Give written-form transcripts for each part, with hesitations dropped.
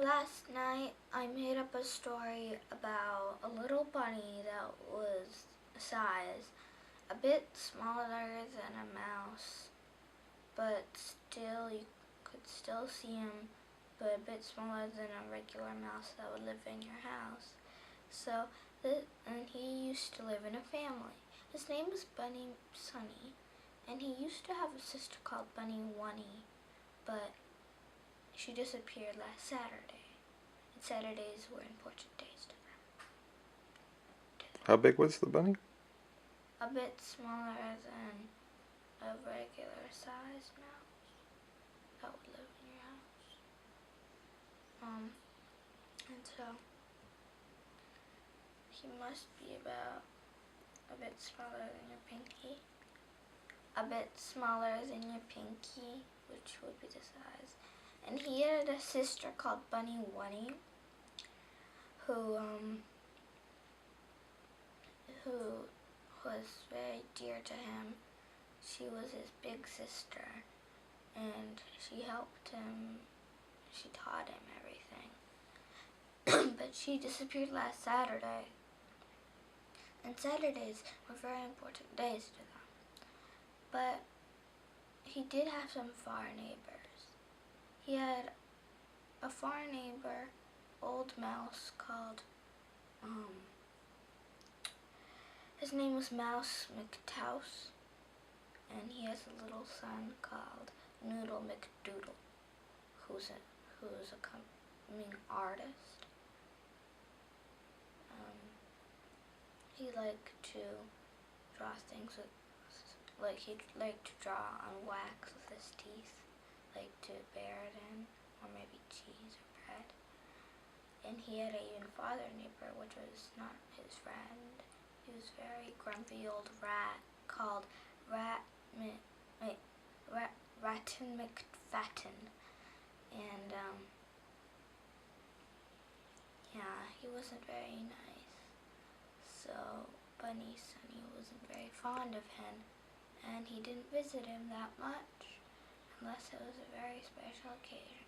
Last night I made up a story about a little bunny that was size a bit smaller than a mouse, but still you could still see him, but a bit smaller than a regular mouse that would live in your house. And he used to live in a family. His name was Bunny Sunny, and he used to have a sister called Bunny Wunny, but she disappeared last Saturday. And Saturdays were important days to them. How big was the bunny? A bit smaller than a regular sized mouse that would live in your house. And so he must be about a bit smaller than your pinky. A bit smaller than your pinky, which would be the size. And he had a sister called Bunny Wunny, who was very dear to him. She was his big sister, and she helped him. She taught him everything. But she disappeared last Saturday, and Saturdays were very important days to them. But he did have some far neighbors. He had a far neighbor, old mouse, called, his name was Mouse McTouse, and he has a little son called Noodle McDoodle, who's a coming artist. He liked to draw things with, he'd like to draw on wax with his teeth, like to bear it in, or maybe cheese or bread. And he had a even farther neighbor, which was not his friend. He was a very grumpy old rat called Rattin McFatten. And, yeah, he wasn't very nice. So Bunny Sunny wasn't very fond of him, and he didn't visit him that much, unless it was a very special occasion.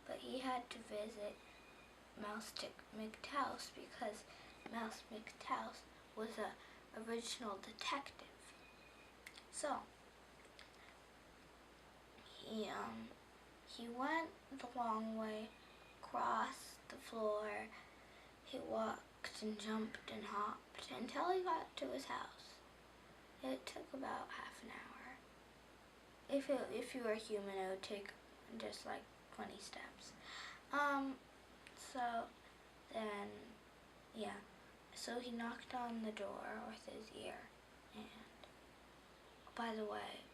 But he had to visit Mouse McTouse because Mouse McTouse was an original detective. So he went the long way, crossed the floor. He walked and jumped and hopped until he got to his house. It took about half an hour. If you were a human, it would take just like 20 steps. So then, yeah. So he knocked on the door with his ear, and by the way,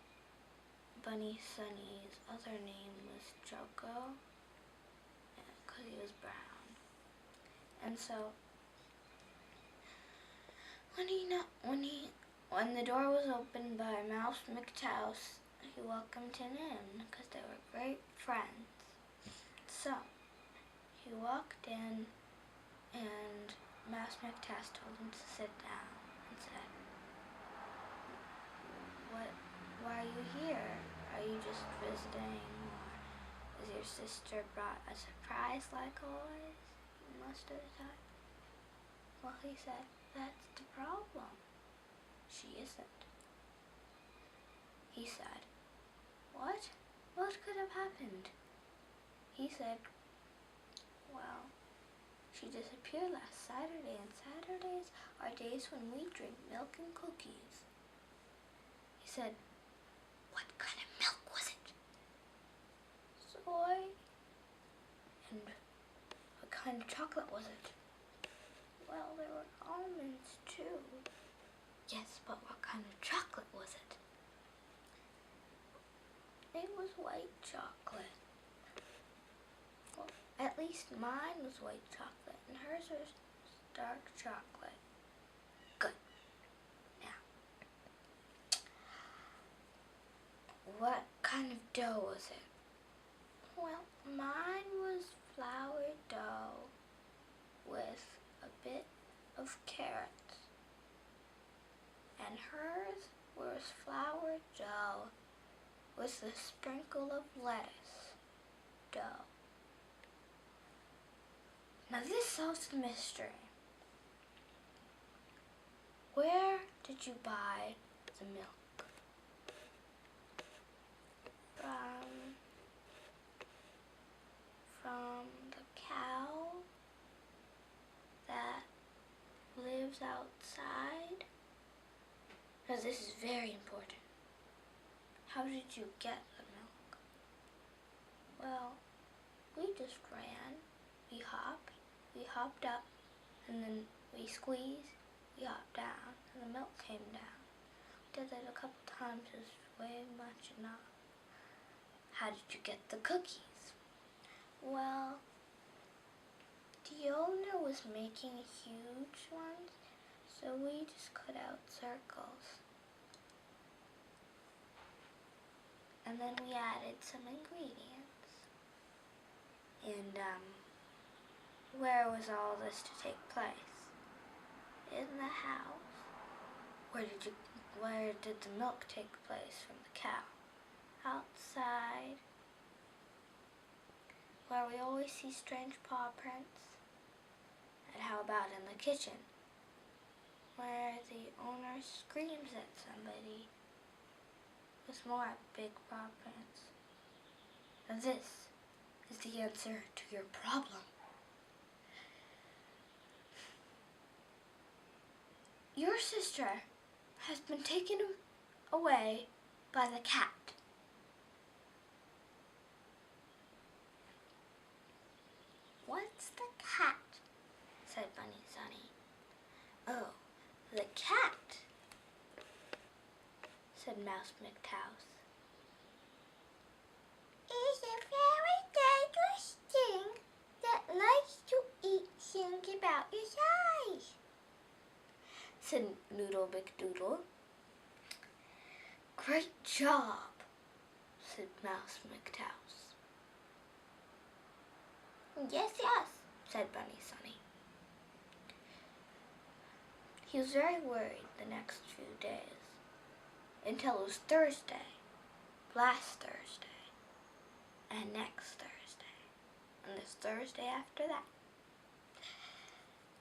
Bunny Sunny's other name was Choco, because he was brown. And so when the door was opened by Mouse McTouse, he welcomed him in because they were great friends. So he walked in, and Mouse McTouse told him to sit down and said, why are you here? Are you just visiting, or has your sister brought a surprise like always, most of the time? Well, he said, that's the problem. She isn't. He said, what? What could have happened? He said, well, she disappeared last Saturday, and Saturdays are days when we drink milk and cookies. He said, what kind of milk was it? Soy. And what kind of chocolate was it? Well, there were almonds too. Yes, but what kind of chocolate was it? It was white chocolate. Well, at least mine was white chocolate, and hers was dark chocolate. Good. Now, what kind of dough was it? Well, mine was flour dough with a bit of carrots, and hers was flour dough with a sprinkle of lettuce dough. solves the mystery. Where did you buy the milk? From the cow that lives outside? Now this is very important. How did you get the milk? Well, we just ran, we hopped up, and then we squeezed, we hopped down, and the milk came down. We did that a couple times, it was way much enough. How did you get the cookies? Well, the owner was making huge ones, so we just cut out circles. And then we added some ingredients. And where was all this to take place? In the house. Where did the milk take place from the cow? Outside. Where we always see strange paw prints. And how about in the kitchen? Where the owner screams at somebody with more big paw prints. And this is the answer to your problem. Your sister has been taken away by the cat. What's the cat? Said Bunny Sunny. Oh, the cat, said Mouse McTouse. Is a very dangerous thing that likes to eat things about your size, said Noodle McDoodle. Great job, said Mouse McTouse. Yes, said Bunny Sunny. He was very worried the next few days, until it was Thursday, last Thursday, and next Thursday, and this Thursday after that.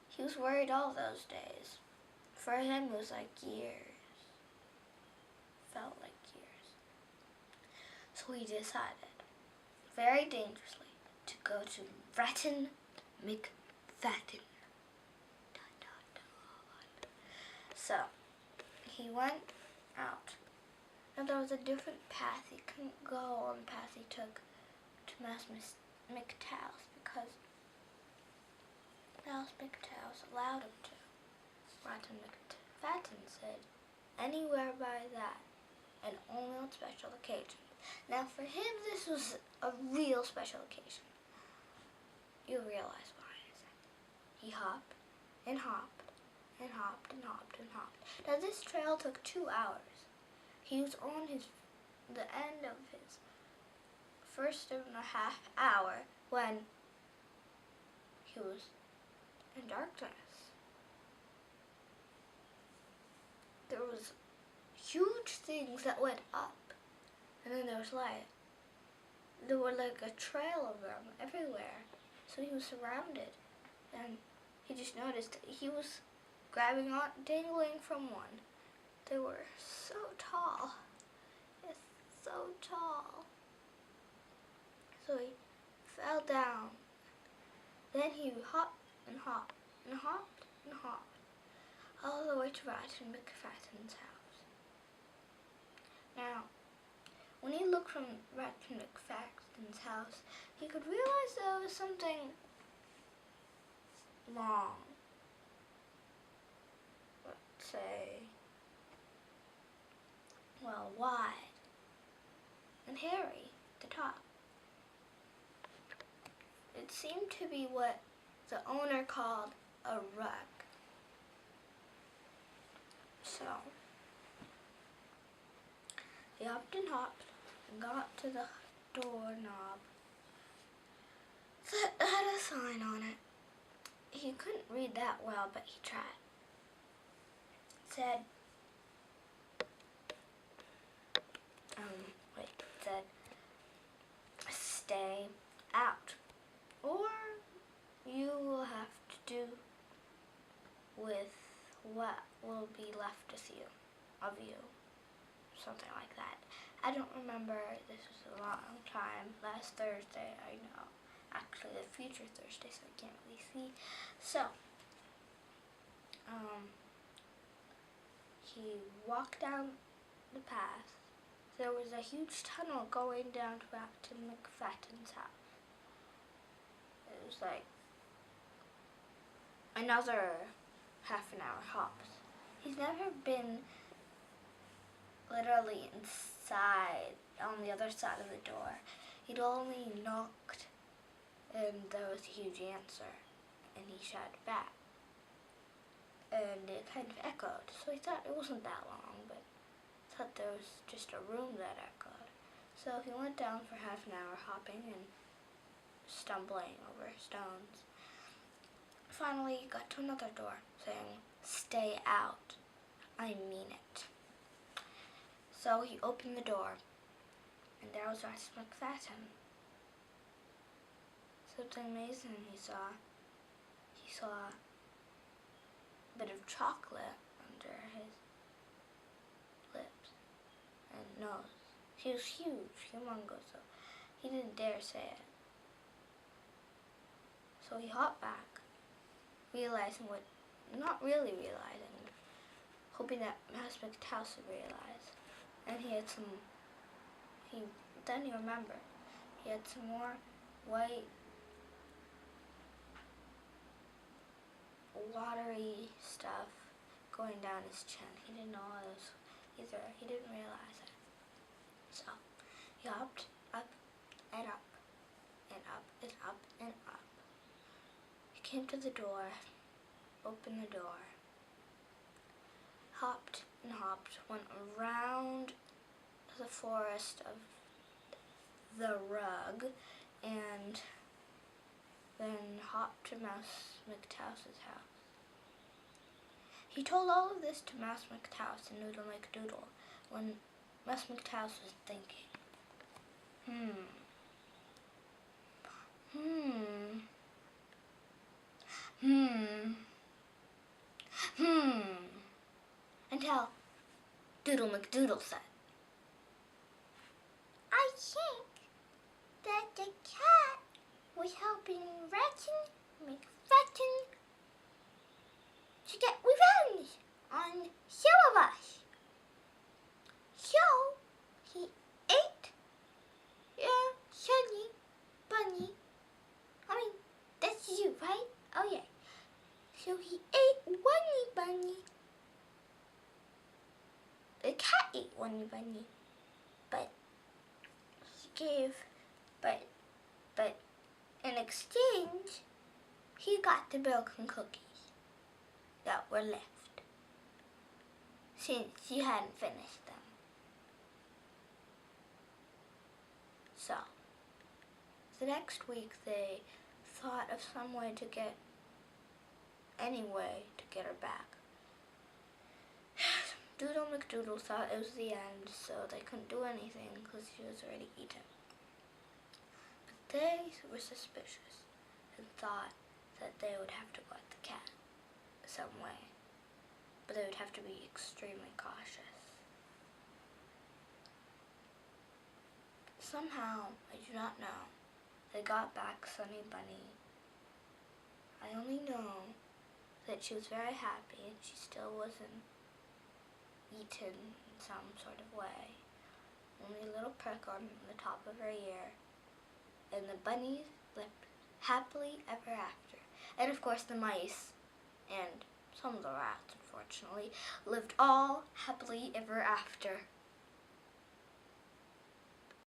He was worried all those days. For him, it was like years. Felt like years. So he decided, very dangerously, to go to Rattan McFadden. So, he went out, and there was a different path he couldn't go on the path he took to Mouse McTouse because Mouse McTouse allowed him to. Rattan McFadden said, anywhere by that, and only on special occasions. Now for him, this was a real special occasion. You realize why, isn't it? He hopped and hopped and hopped and hopped and hopped. Now this trail took 2 hours. He was on the end of his first and a half hour when he was in darkness. There was huge things that went up, and then there was light. There were like a trail of them everywhere, so he was surrounded, and he just noticed that he was grabbing on, dangling from one. They were so tall. It's so tall. So he fell down. Then he hopped and hopped and hopped and hopped all the way to Rattan McFadden's house. Now, when he looked from Rattan McFadden's house, he could realize there was something long. Let's say, well, wide and hairy at the top. It seemed to be what the owner called a rug. So, he hopped and hopped and got to the doorknob that had a sign on it. He couldn't read that well, but he tried. It said, stay out, or you will have to see you, of you, something like that. I don't remember, this was a long time, last Thursday, I know. Actually, the future Thursday, so I can't really see. So, he walked down the path. There was a huge tunnel going down back to McFadden's house. It was like another half an hour hops. He's never been literally inside, on the other side of the door. He'd only knocked, and there was a huge answer, and he shouted back. And it kind of echoed, so he thought it wasn't that long, but thought there was just a room that echoed. So he went down for half an hour, hopping and stumbling over stones. Finally, he got to another door, saying, "Stay out. I mean it." So he opened the door, and there was Rice McFadden. Something amazing he saw. He saw a bit of chocolate under his lips and nose. He was huge, humongous, so he didn't dare say it. So he hopped back, realizing what, not really realizing, hoping that Mouse McTouse would realize. And then he remembered. He had some more white, watery stuff going down his chin. He didn't know it was either. He didn't realize it. So he hopped up and up and up and up and up. He came to the door, opened the door, hopped and hopped, went around the forest of the rug, and then hopped to Mouse McTouse's house. He told all of this to Mouse McTouse and Noodle McDoodle when Mouse McTouse was thinking, until Doodle McDoodle said, "I think that the cat was helping Ratchet McFadden to get revenge on some of us. So he ate your Sunny Bunny. I mean, that's you, right? Oh yeah. So he ate Bunny Bunny. The cat ate Bunny Bunny, but in exchange, he got the milk and cookies that were left, since you hadn't finished them. So, the next week they thought of some way to get her back. Doodle McDoodle thought it was the end, so they couldn't do anything because she was already eaten. But they were suspicious and thought that they would have to go at the cat some way, but they would have to be extremely cautious. Somehow, I do not know, they got back Sunny Bunny. I only know that she was very happy and she still wasn't eaten in some sort of way. Only a little prick on the top of her ear. And the bunnies lived happily ever after. And of course the mice and some of the rats, unfortunately, lived all happily ever after.